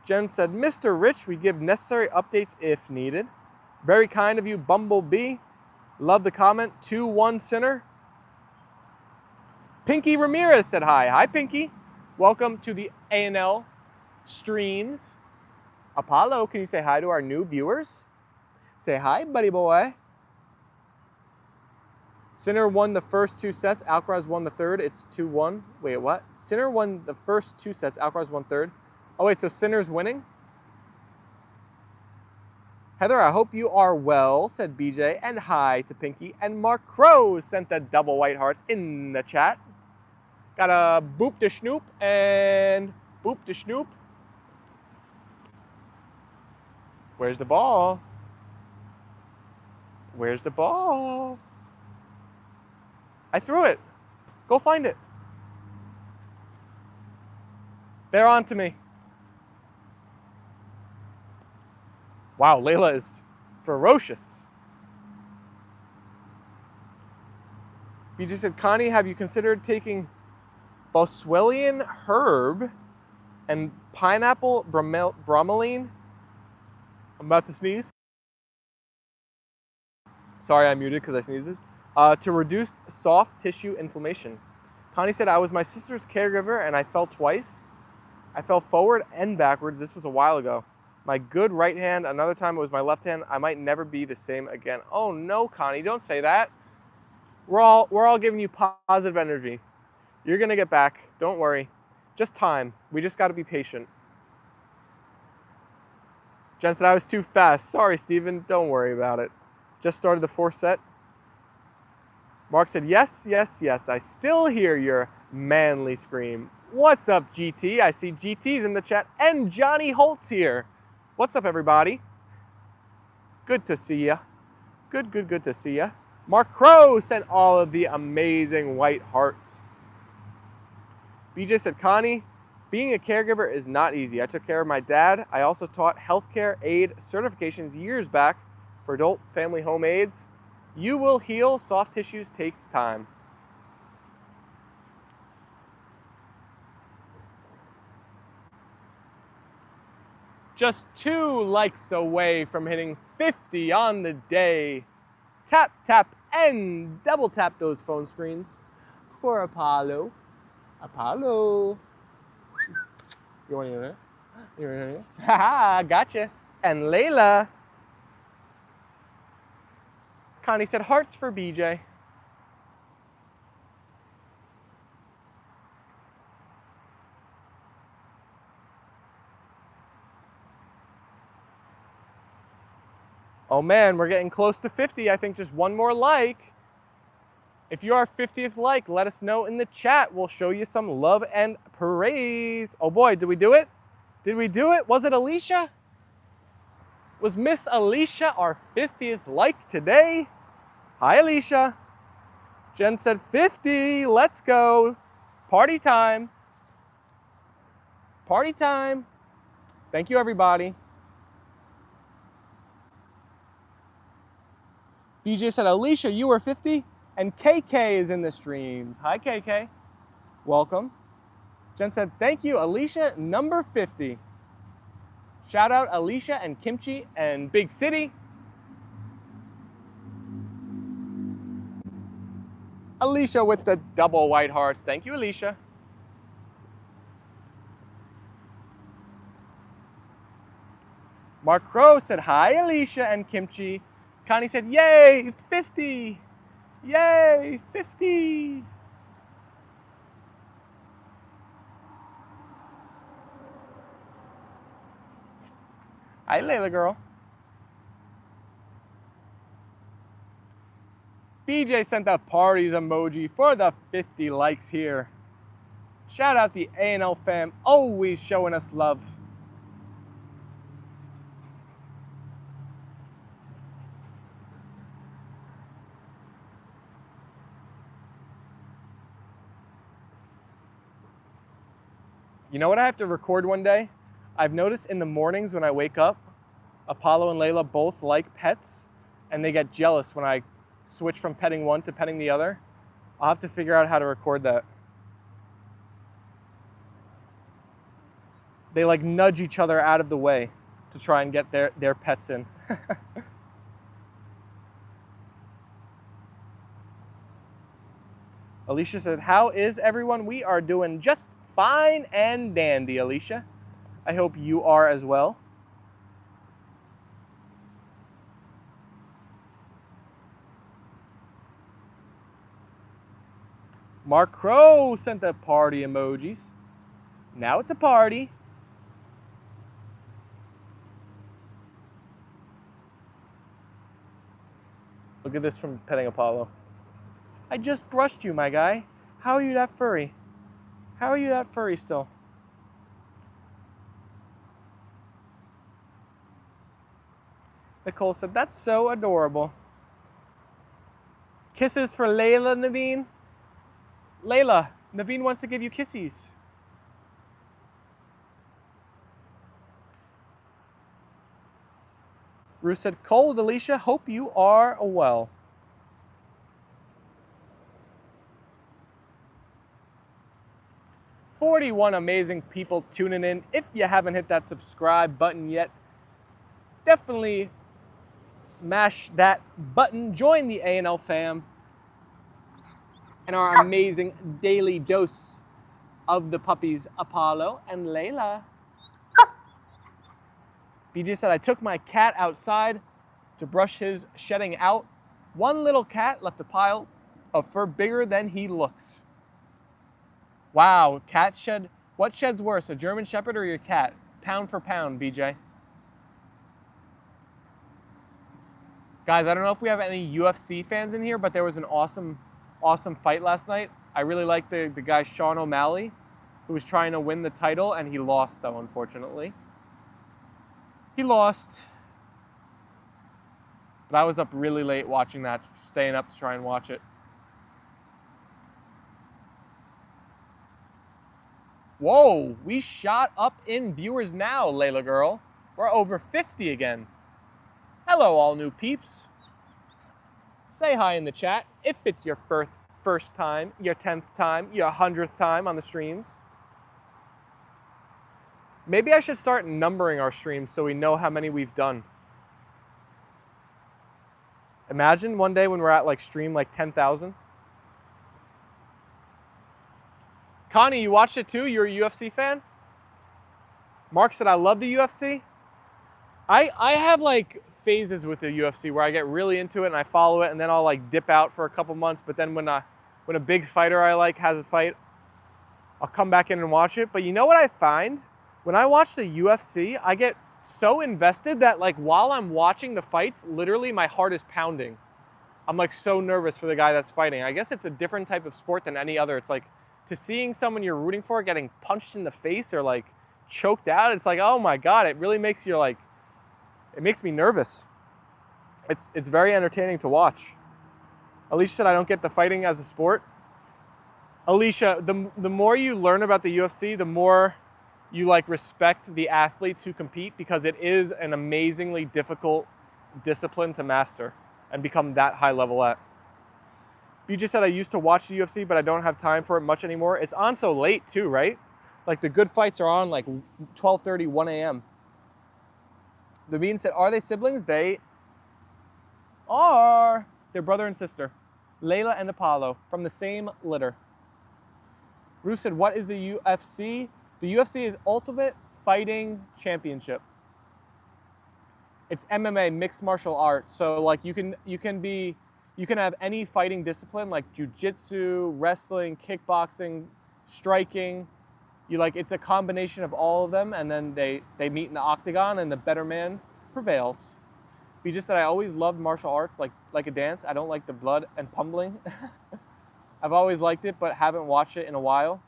Jen said, "Mr. Rich, we give necessary updates if needed." Very kind of you, Bumblebee. Love the comment. 2-1 Sinner. Pinky Ramirez said hi. Hi, Pinky. Welcome to the A&L streams. Apollo, can you say hi to our new viewers? Say hi, buddy boy. Sinner won the first 2 sets. Alcaraz won the third. It's 2-1. Wait, what? Sinner won the first 2 sets. Alcaraz won third. Oh, wait, so Sinner's winning? Heather, I hope you are well, said BJ. And hi to Pinky. And Mark Crow sent the double white hearts in the chat. Got a boop to Schnoop and boop to Schnoop. Where's the ball? Where's the ball? I threw it. Go find it. They're on to me. Wow, Leyla is ferocious. BJ said, "Connie, have you considered taking Boswellian herb and pineapple bromelain?" I'm about to sneeze. Sorry, I muted because I sneezed. To reduce soft tissue inflammation. Connie said, "I was my sister's caregiver and I fell twice. I fell forward and backwards. This was a while ago. My good right hand, another time it was my left hand. I might never be the same again." Oh no, Connie, don't say that. We're all giving you positive energy. You're gonna get back, don't worry. Just time, we just gotta be patient. Jen said, "I was too fast. Sorry, Steven, don't worry about it. Just started the 4th set." Mark said, "Yes, yes, yes, I still hear your manly scream." What's up, GT? I see GT's in the chat and Johnny Holt's here. What's up, everybody? Good to see ya. Good to see ya. Mark Crow sent all of the amazing white hearts. BJ said, "Connie, being a caregiver is not easy. I took care of my dad. I also taught healthcare aid certifications years back for adult family home aides. You will heal. Soft tissues takes time." Just 2 likes away from hitting 50 on the day. Tap, tap, and double tap those phone screens for Apollo. Apollo. You want to hear it? You want to hear it? Haha, gotcha. And Leyla. Connie said hearts for BJ. Oh man, we're getting close to 50. I think just one more like. If you're our 50th like, let us know in the chat. We'll show you some love and praise. Oh boy, did we do it? Did we do it? Was it Alicia? Was Miss Alicia our 50th like today? Hi, Alicia. Jen said 50. Let's go. Party time. Party time. Thank you, everybody. BJ said, Alicia, you were 50? And KK is in the streams. Hi, KK. Welcome. Jen said, thank you, Alicia, number 50. Shout out Alicia and Kimchi and Big City. Alicia with the double white hearts. Thank you, Alicia. Mark Crow said, hi, Alicia and Kimchi. Connie said, yay, 50. Yay, 50. Hi, Leyla girl. BJ sent the parties emoji for the 50 likes here. Shout out the A&L fam, always showing us love. You know what I have to record one day? I've noticed in the mornings when I wake up, Apollo and Leyla both like pets, and they get jealous when I switch from petting one to petting the other. I'll have to figure out how to record that. They like nudge each other out of the way to try and get their pets in. Alicia said, how is everyone? We are doing just fine and dandy, Alicia. I hope you are as well. Mark Crow sent the party emojis. Now it's a party. Look at this from Petting Apollo. I just brushed you, my guy. How are you that furry? How are you that furry still? Nicole said, that's so adorable. Kisses for Leyla, Naveen. Leyla, Naveen wants to give you kissies. Ruth said, cold, Alicia, hope you are well. "41 amazing people tuning in. If you haven't hit that subscribe button yet, definitely smash that button. Join the A&L fam and our amazing daily dose of the puppies, Apollo and Leyla. BJ said, I took my cat outside to brush his shedding out. One little cat left a pile of fur bigger than he looks. Wow, cat shed. What sheds worse, a German Shepherd or your cat? Pound for pound, BJ. Guys, I don't know if we have any UFC fans in here, but there was an awesome fight last night. I really liked the guy Sean O'Malley, who was trying to win the title, and he lost, though, unfortunately. He lost. But I was up really late watching that, staying up to try and watch it. Whoa, we shot up in viewers now, Leyla girl. We're over 50 again. Hello, all new peeps. Say hi in the chat if it's your first time, your 10th time, your 100th time on the streams. Maybe I should start numbering our streams so we know how many we've done. Imagine one day when we're at like stream like 10,000. Connie, you watched it too? You're a UFC fan? Mark said, I love the UFC. I have like phases with the UFC where I get really into it and I follow it, and then I'll like dip out for a couple months. But then when a big fighter I like has a fight, I'll come back in and watch it. But you know what I find? When I watch the UFC, I get so invested that like while I'm watching the fights, literally my heart is pounding. I'm like so nervous for the guy that's fighting. I guess it's a different type of sport than any other. It's like to seeing someone you're rooting for getting punched in the face or like choked out. It's like, oh my God, it really makes you like, it makes me nervous. It's very entertaining to watch. Alicia said, I don't get the fighting as a sport. Alicia, the more you learn about the UFC, the more you like respect the athletes who compete, because it is an amazingly difficult discipline to master and become that high level at. BJ said, I used to watch the UFC, but I don't have time for it much anymore. It's on so late too, right? Like the good fights are on like 12:30, 1 a.m. Naveen said, are they siblings? They are. They're brother and sister. Leyla and Apollo from the same litter. Ruth said, what is the UFC? The UFC is Ultimate Fighting Championship. It's MMA, mixed martial arts. So like you can have any fighting discipline like jiu-jitsu, wrestling, kickboxing, striking. It's a combination of all of them, and then they meet in the octagon and the better man prevails. He just said, I always loved martial arts like a dance. I don't like the blood and pummeling. I've always liked it, but haven't watched it in a while.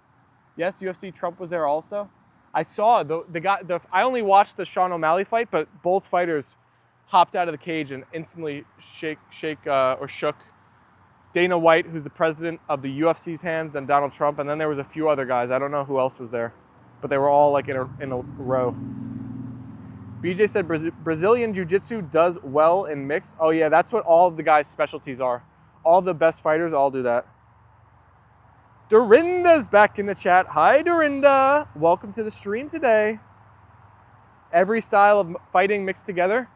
Yes, UFC Trump was there also. I saw the guy. I only watched the Sean O'Malley fight, but both fighters hopped out of the cage and instantly shook Dana White, who's the president of the UFC's hands, then Donald Trump, and then there was a few other guys. I don't know who else was there, but they were all like in a row. BJ said Brazilian Jiu-Jitsu does well in mixed. Oh yeah, that's what all of the guys' specialties are. All the best fighters all do that. Dorinda's back in the chat. Hi, Dorinda. Welcome to the stream today. Every style of fighting mixed together.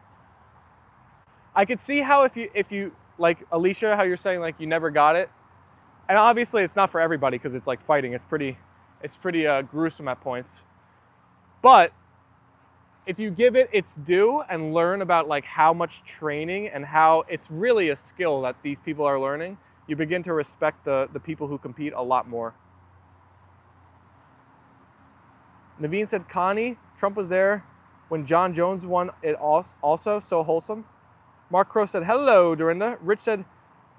I could see how if you like Alicia, how you're saying like you never got it, and obviously it's not for everybody because it's like fighting. It's pretty gruesome at points, but if you give it its due and learn about like how much training and how it's really a skill that these people are learning, you begin to respect the people who compete a lot more. Naveen said, Connie, Trump was there when John Jones won it also, so wholesome. Mark Crow said, hello, Dorinda. Rich said,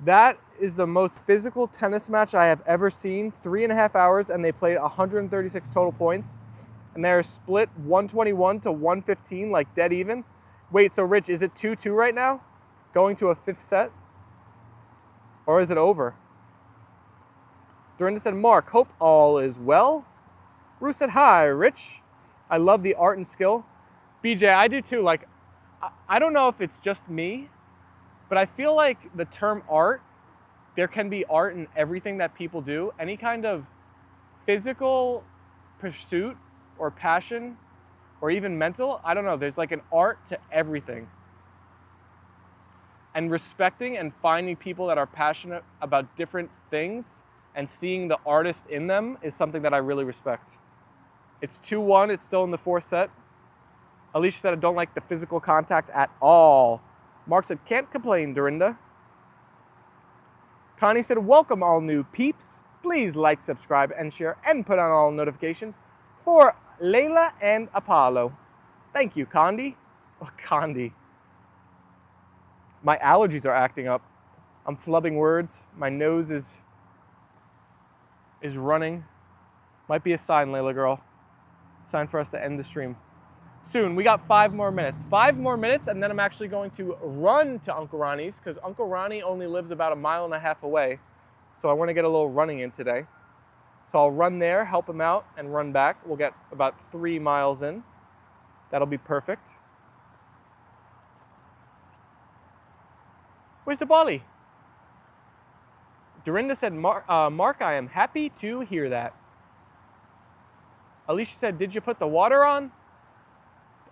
that is the most physical tennis match I have ever seen. 3.5 hours, and they played 136 total points. And they're split 121 to 115, like dead even. Wait, so Rich, is it 2-2 right now? Going to a fifth set? Or is it over? Dorinda said, Mark, hope all is well. Ruth said, hi, Rich. I love the art and skill. BJ, I do too. Like, I don't know if it's just me, but I feel like the term art, there can be art in everything that people do. Any kind of physical pursuit or passion or even mental, I don't know, there's like an art to everything. And respecting and finding people that are passionate about different things and seeing the artist in them is something that I really respect. It's 2-1, it's still in the fourth set. Alicia said, I don't like the physical contact at all. Mark said, can't complain, Dorinda. Connie said, welcome all new peeps. Please like, subscribe, and share, and put on all notifications for Leyla and Apollo. Thank you, Condi. Oh, Condi. My allergies are acting up. I'm flubbing words. My nose is running. Might be a sign, Leyla girl. Sign for us to end the stream. Soon, we got 5 more minutes. 5 more minutes, and then I'm actually going to run to Uncle Ronnie's because Uncle Ronnie only lives about 1.5 miles away. So I want to get a little running in today. So I'll run there, help him out, and run back. We'll get about 3 miles in. That'll be perfect. Where's the Bali? Dorinda said, Mark, I am happy to hear that. Alicia said, did you put the water on?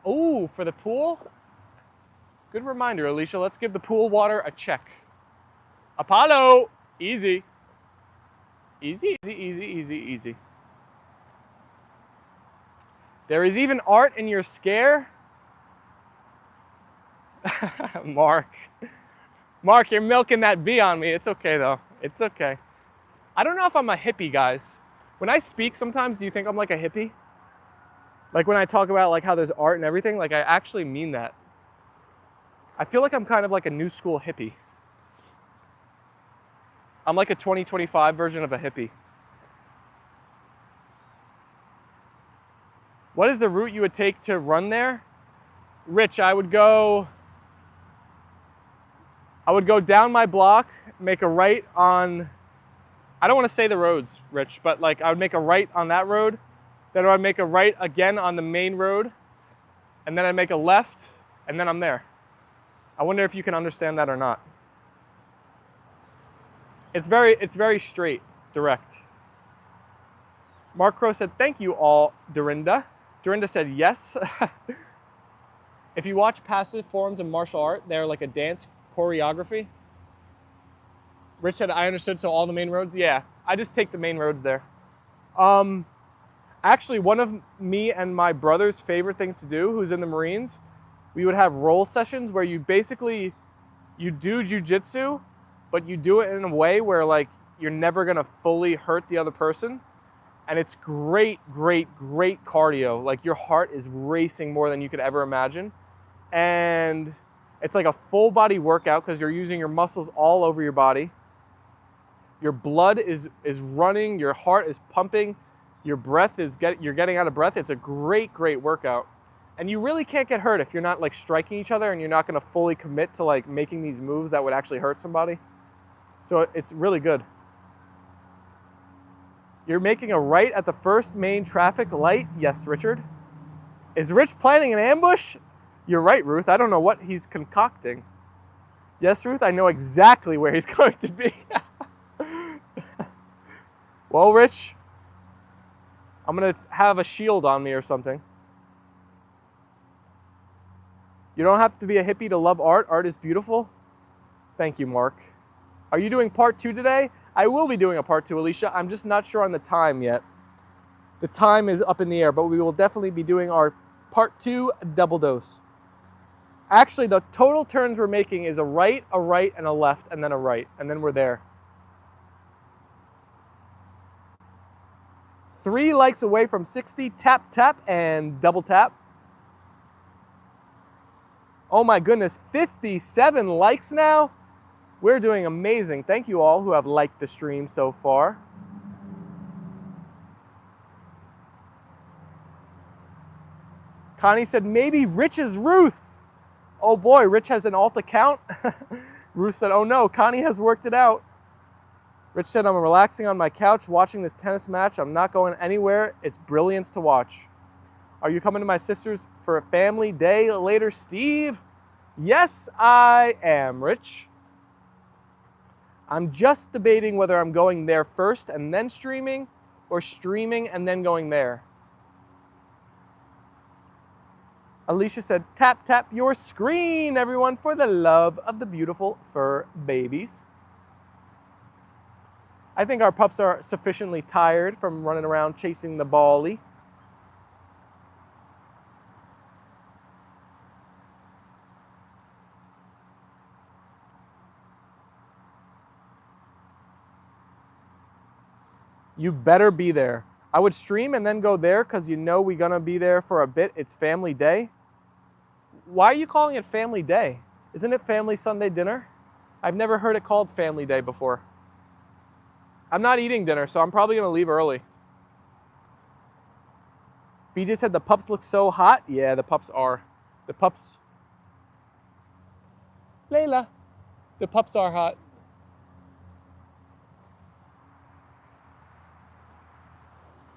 Oh, for the pool? Good reminder, Alicia. Let's give the pool water a check. Apollo, easy. Easy, easy, easy, easy, easy. There is even art in your scare. Mark, you're milking that bee on me. It's okay though, it's okay. I don't know if I'm a hippie, guys. When I speak sometimes, do you think I'm like a hippie? Like when I talk about like how there's art and everything, like I actually mean that. I feel like I'm kind of like a new school hippie. I'm like a 2025 version of a hippie. What is the route you would take to run there? Rich, I would go down my block, make a right on, I don't want to say the roads, Rich, but like I would make a right on that road, then I would make a right again on the main road, and then I'd make a left, and then I'm there. I wonder if you can understand that or not. It's very straight, direct. Mark Crow said, thank you all, Dorinda. Dorinda said, yes. If you watch passive forms of martial art, they're like a dance choreography. Rich said, I understood, so all the main roads? Yeah, I just take the main roads there. Actually, one of me and my brother's favorite things to do, who's in the Marines, we would have roll sessions where you basically, you do jujitsu, but you do it in a way where like you're never gonna fully hurt the other person. And it's great, great, great cardio. Like your heart is racing more than you could ever imagine. And it's like a full body workout because you're using your muscles all over your body. Your blood is running, your heart is pumping, your breath is you're getting out of breath. It's a great, great workout. And you really can't get hurt if you're not like striking each other and you're not gonna fully commit to like making these moves that would actually hurt somebody. So it's really good. You're making a right at the first main traffic light? Yes, Richard. Is Rich planning an ambush? You're right, Ruth. I don't know what he's concocting. Yes, Ruth, I know exactly where he's going to be. Well, Rich, I'm gonna have a shield on me or something. You don't have to be a hippie to love art. Art is beautiful. Thank you, Mark. Are you doing part 2 today? I will be doing a part 2, Alicia. I'm just not sure on the time yet. The time is up in the air, but we will definitely be doing our part 2 double dose. Actually, the total turns we're making is a right, and a left, and then a right, and then we're there. 3 likes away from 60. Tap, tap, and double tap. Oh my goodness, 57 likes now? We're doing amazing. Thank you all who have liked the stream so far. Connie said, maybe Rich is Ruth. Oh boy, Rich has an alt account. Ruth said, oh no, Connie has worked it out. Rich said, I'm relaxing on my couch watching this tennis match. I'm not going anywhere. It's brilliance to watch. Are you coming to my sister's for a family day later, Steve? Yes, I am, Rich. I'm just debating whether I'm going there first and then streaming, or streaming and then going there. Alicia said, tap, tap your screen, everyone, for the love of the beautiful fur babies. I think our pups are sufficiently tired from running around chasing the ballie. You better be there. I would stream and then go there because you know we're gonna be there for a bit. It's family day. Why are you calling it family day? Isn't it family Sunday dinner? I've never heard it called family day before. I'm not eating dinner, so I'm probably gonna leave early. BJ said the pups look so hot. Yeah, the pups are. The pups. Leyla. The pups are hot.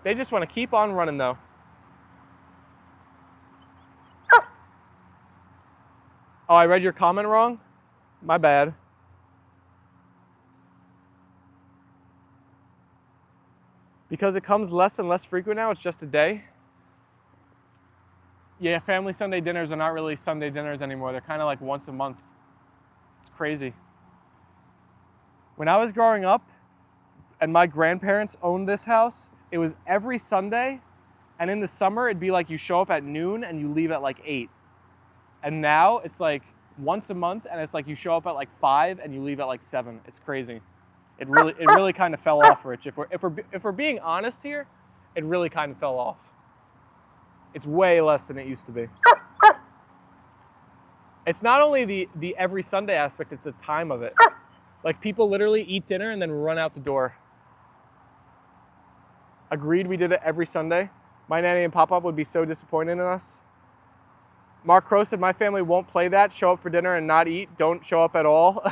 They just want to keep on running though. Oh, I read your comment wrong? My bad. Because it comes less and less frequent now, it's just a day. Yeah, family Sunday dinners are not really Sunday dinners anymore. They're kind of like once a month. It's crazy. When I was growing up and my grandparents owned this house, it was every Sunday, and in the summer it'd be like you show up at noon and you leave at like 8. And now it's like once a month, and it's like you show up at like 5 and you leave at like 7. It's crazy. It really kind of fell off, Rich. If we're being honest here, it really kind of fell off. It's way less than it used to be. It's not only the every Sunday aspect, it's the time of it. Like people literally eat dinner and then run out the door. Agreed, we did it every Sunday. My nanny and pop-up would be so disappointed in us. Mark Crow said, my family won't play that. Show up for dinner and not eat. Don't show up at all.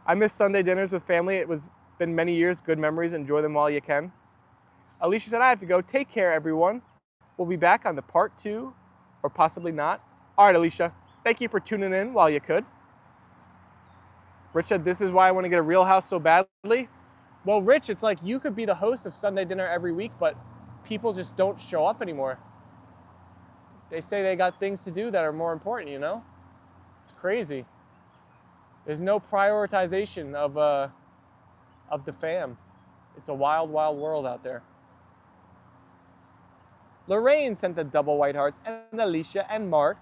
I miss Sunday dinners with family. It was been many years. Good memories. Enjoy them while you can. Alicia said, I have to go. Take care, everyone. We'll be back on the part 2, or possibly not. All right, Alicia. Thank you for tuning in while you could. Rich said, this is why I want to get a real house so badly. Well, Rich, it's like you could be the host of Sunday dinner every week, but people just don't show up anymore. They say they got things to do that are more important, you know? It's crazy. There's no prioritization of the fam. It's a wild, wild world out there. Lorraine sent the double white hearts, and Alicia and Mark.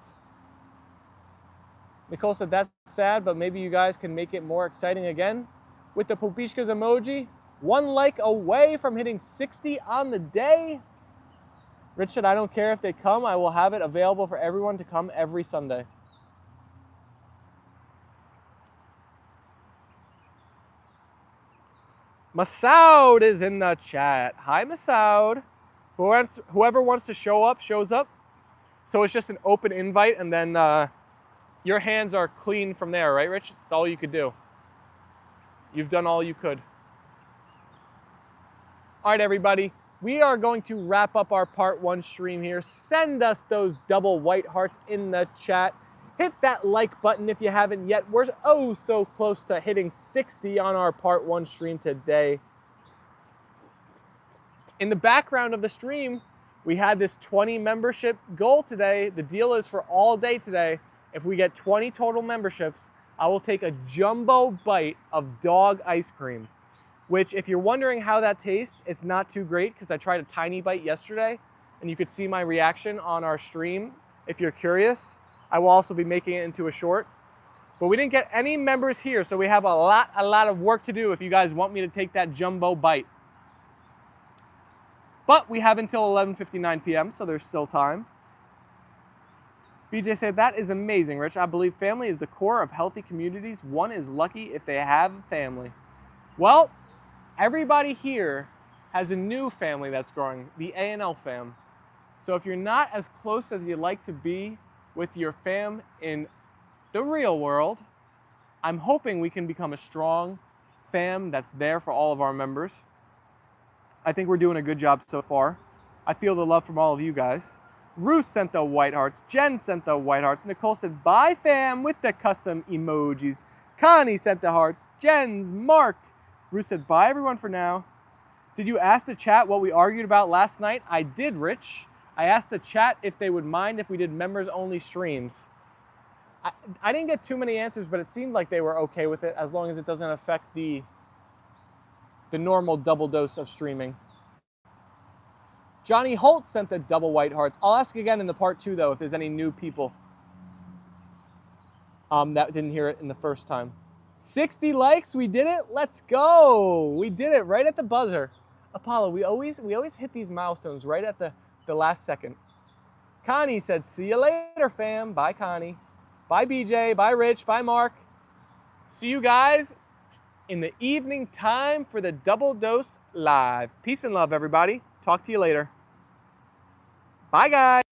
Nicole said, that's sad, but maybe you guys can make it more exciting again. With the Pupishkas emoji, 1 like away from hitting 60 on the day. Rich said, I don't care if they come. I will have it available for everyone to come every Sunday. Masoud is in the chat. Hi, Masoud. Whoever wants to show up, shows up. So it's just an open invite, and then your hands are clean from there, right, Rich? It's all you could do. You've done all you could. All right, everybody. We are going to wrap up our part 1 stream here. Send us those double white hearts in the chat. Hit that like button if you haven't yet. We're oh so close to hitting 60 on our part 1 stream today. In the background of the stream, we had this 20 membership goal today. The deal is for all day today, if we get 20 total memberships, I will take a jumbo bite of dog ice cream, which if you're wondering how that tastes, it's not too great because I tried a tiny bite yesterday and you could see my reaction on our stream. If you're curious, I will also be making it into a short. But we didn't get any members here, so we have a lot of work to do if you guys want me to take that jumbo bite. But we have until 11:59 p.m., so there's still time. BJ said, that is amazing, Rich. I believe family is the core of healthy communities. One is lucky if they have a family. Well, everybody here has a new family that's growing, the A&L fam. So if you're not as close as you'd like to be with your fam in the real world, I'm hoping we can become a strong fam that's there for all of our members. I think we're doing a good job so far. I feel the love from all of you guys. Ruth sent the white hearts. Jen sent the white hearts. Nicole said, bye fam, with the custom emojis. Connie sent the hearts. Jens, Mark. Ruth said, bye everyone for now. Did you ask the chat what we argued about last night? I did, Rich. I asked the chat if they would mind if we did members only streams. I didn't get too many answers, but it seemed like they were okay with it as long as it doesn't affect the normal double dose of streaming. Johnny Holt sent the double white hearts. I'll ask again in the part 2 though if there's any new people that didn't hear it in the first time. 60 likes, we did it. Let's go. We did it right at the buzzer. Apollo, we always hit these milestones right at the last second. Connie said, see you later, fam. Bye, Connie. Bye, BJ. Bye, Rich. Bye, Mark. See you guys in the evening time for the Double Dose Live. Peace and love, everybody. Talk to you later. Bye, guys.